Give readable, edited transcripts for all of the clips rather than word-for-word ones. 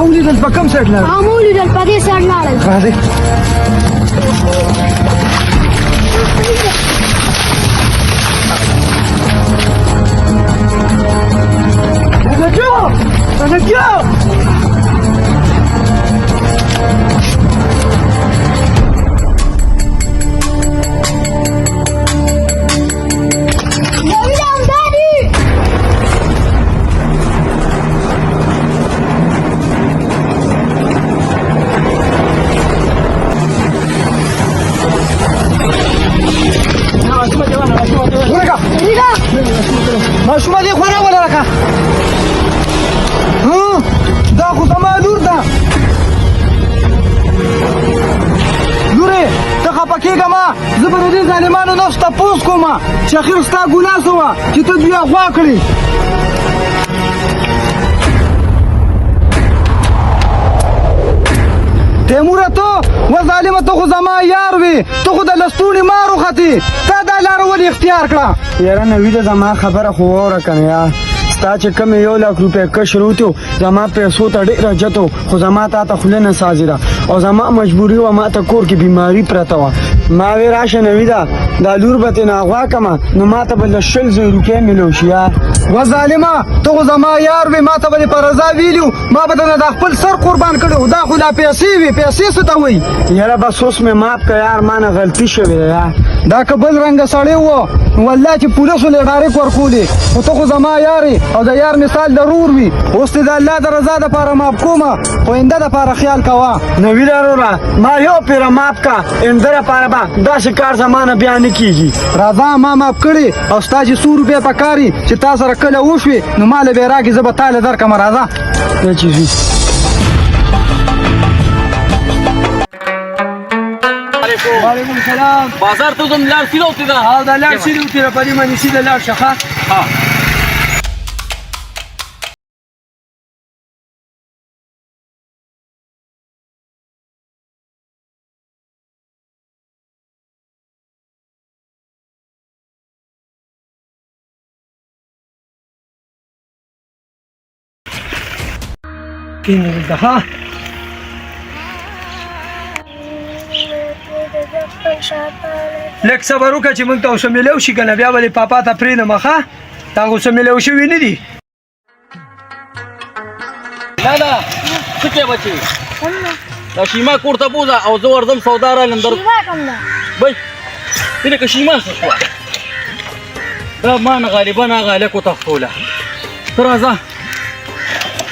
ولیدل په کوم سایډ لاړ؟ مو ولیدل په دې سایډ لاړل. راځئ. ماشومه دې خورا ولا راکا دا خو زما لور ده لورې ته خفه کېږه ما زه به د دې ظالمانو نفس تپوس کوم چې اخر ستا ګناه څه وه چې ته دوی اغوا کړې تیموره ته و ظالمه ته خو زما یار وې ته خو د لستوڼې مار وختې تا دا لاره ولې اختیار کړه یاره نویده زما خبره خو واوره که نه یار ستا چې کوم 1 لک روپۍ کشر وتو زما پیسو ته ډېره جت خو زما تا ته خوله نه سازي ده او زما مجبوري وه ما ته کور کې بیماري پرته وه ما وې راشه نویده دا لور به ترېنه اغوا کړمه نو ما ته به له 100,000 روپۍ میلو شي یار و ظالمه ته خو زما یار وې ما ته به دې په رضا ویلي ما به درنه دا خپل سر قربان کړی دا خو لا پیسې وې پیسې څه ته وایي یاره بس اوس مې ماف که یار ما نه غلطي شوې ده یار دا که بل رنګه سړی و والله چې پولیسو له ډارک ورکولې خو ته خو زما یارې او د یار مثال ضرور وي اوس دې د الله د رضا دپاره ماف کومه خو آینده دپاره خیال کوه نوي وروره ما یو پیره ماف که آینده دپاره به داسې کار زما نه بیا نه کېږي راځه ما ماف کړې او ستا چې 100 روپۍ پکار وي چې تا سره کله وشوې نو ما له بې راکړې زه به تا له درکړمه راځه دا چیز وي وعلیکم السلام بازار ته ځم لار سیده وتې ده او دا لار سیده وتې ده په دې باندې سیده لاړ شه ښه کېنه ښه لږ صبر وکړه چې موږ ته اوسه میلو شي که نه بیا به دې پاپا ته پرېږدم ښه دا خو اوسه میلو شوي نه دي لالا څه کوې بچې دا شیما کور ته بوځه او زه ورځم سودا رالم در بی تېنه که شیما څه شوه دا ما نه غالبا هغه هلک وتښتوله ته راځه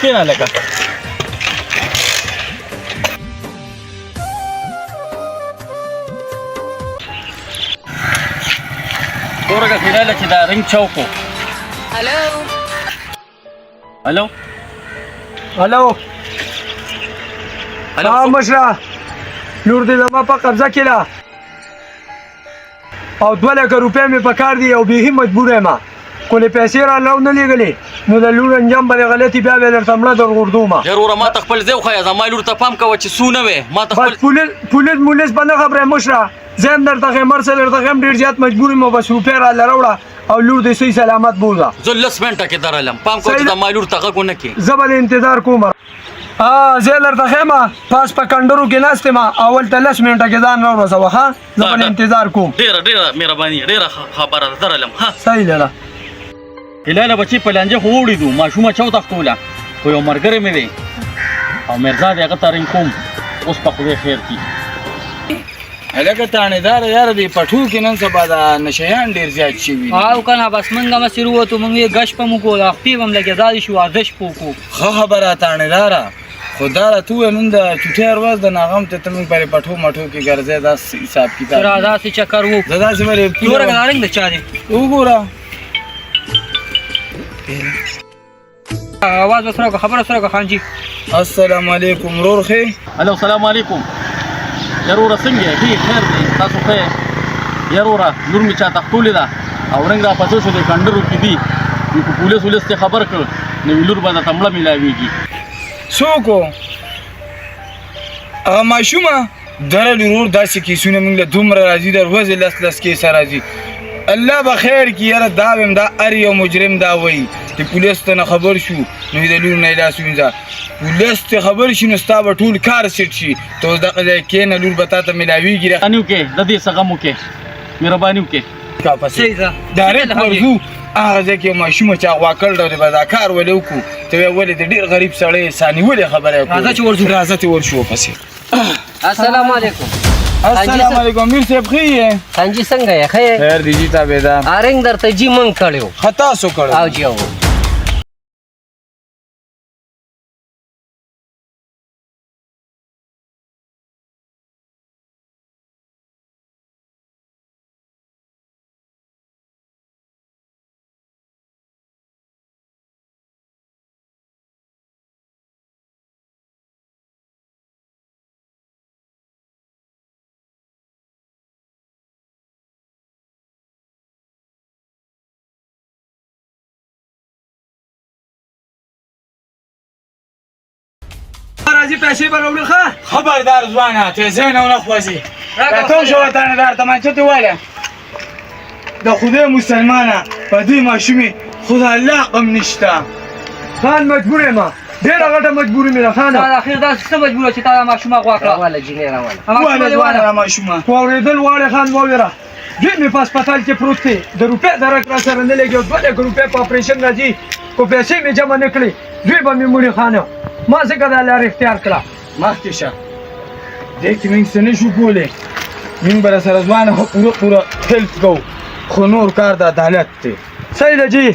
کښېنه هلکه ورګه فیلاله چې دا رنګ چوک و هلو هلو هلو هلو مشره لور دې زما په قبضه کې ده او 2 لکه روپۍ مې په کار دي او بېخي مجبوره یم کولې پیسې راله نه لېږلې نو د لور انجام به دې غلطي بیا به یې درته مړه درغورځومه ضروره ما ته خپل ځای وښیه زما لور ته پام کوه چې څو نه وې ما ته خپل پولیس به نه خبره مشره زه هم درته ښیم هر څه درته ښیم ډېر زیات مجبور یم بس روپۍ راله راوړه او لور دې صحیح سلامت بوځه زه 10 منټه کې درالم پام کوه چې زما لور ته غږ ونه کړې زه به دې انتظار کوم زه درته ښیم پاس په کنډرو کې ناست یم اول ته 10 منټه کې ځان راورسوه ښه زه به دې انتظار کوم ډېره مهرباني ډېره خبره ده درالم ښه صحیح ده هلاله بچی په لانجه خو وړېدو ماشومه چوتښتوله خو یو ملګری مې دی او مرزا دی هغه ته رنګ کوم اوس په خدای خیر کړي هلکه تانیداره یاره دې پټو کې نن سبا دا نشیان ډېر زیات شوي او کنه بس موږ همسې ووتو موږ یې ګش په موږ وکړو خپې به هم لګېدارې شو ورزش په وکړو ښه خبره تانیداره خو دا راته وویل نن د چوټۍ ورځ د ناغم ته موږ پرې پټو مټو کې ګرځی داسې حساب کتاب را داسې چکر وو زه داسې مې نوره که نارنګ د چا دی وګوره आवाज سره وکړه خبره سره وکړه خانجي السلام علیکم ورور ښې هلو سلام علیکم یاروره څنګه یې ښې خیر دی تاسو ښه یې یاروره لور مې چا تښتولې ده او رنګ را پڅو شو دی کنډرو کې دي نو که پولیس ته خبر کړ نو لور به درته مړه میلاویږي څوک و هغه ماشومه دره ورور داسې کیسونه موږ له دومره راځي د ورځې 10 کیسه راځي الله به خیر کړي یاره دا ویم دا هر یو مجرم دا وایي چې پولیس ته نه خبر شو نو د لور نه لاس وینځه پولیس ته خبر شي نو ستا به ټول کار سیټ شي ته اوس دغه ځای کښېنه لور به تا ته میلاویږي انیو کې د دې څه غم وکړې مهرباني وکړې صحیح ده ډایرکټ ورځو هغه ځای کې یو ماشومه چې اغوا کړ ډول به دا کار ولې وکړو ته وایې ولې د ډېر غریب سړی ساني ولې خبره یې راځه چې ورځو. راځه چې ورشو پسې السلام علیکم السلام علیکم میر صاحب ښه یې سنجي څنګه یې ښه خیر دی جی تابعدار آرنګ درته جی منګ کړیو خطا سو کړو او جی او راځي پیسې به راوړي ښه خبردار ځوانه ته ذهن ونه خوځي راټول شو وطندار تمانچه ته واله د خدای مسلمانه په دې ماشومې خدا الله غم نشته خان مجبور یم ډېره غټه مجبوري مې ده خانه دا اخر دا څه مجبور چې تا ماشومه غوا کړه راواله جینې راواله واله ځوانه ماشومه خو اورېدل غواړې خان واوره دوی مې په هسپتال کې پروت دی د روپۍ درک را سره نه لګي 2 لک روپۍ په اپریشن راځي خو پیسې مې جمع نه کړې دوی به مې مړي خانه ما ځکه دا لار اختیار کړه مخکې شه دې کې موږ څه نه شو کولی موږ به سره ځوانه پوره هیلپ کوو خو نور کار د عدالت دی صحیح ده جی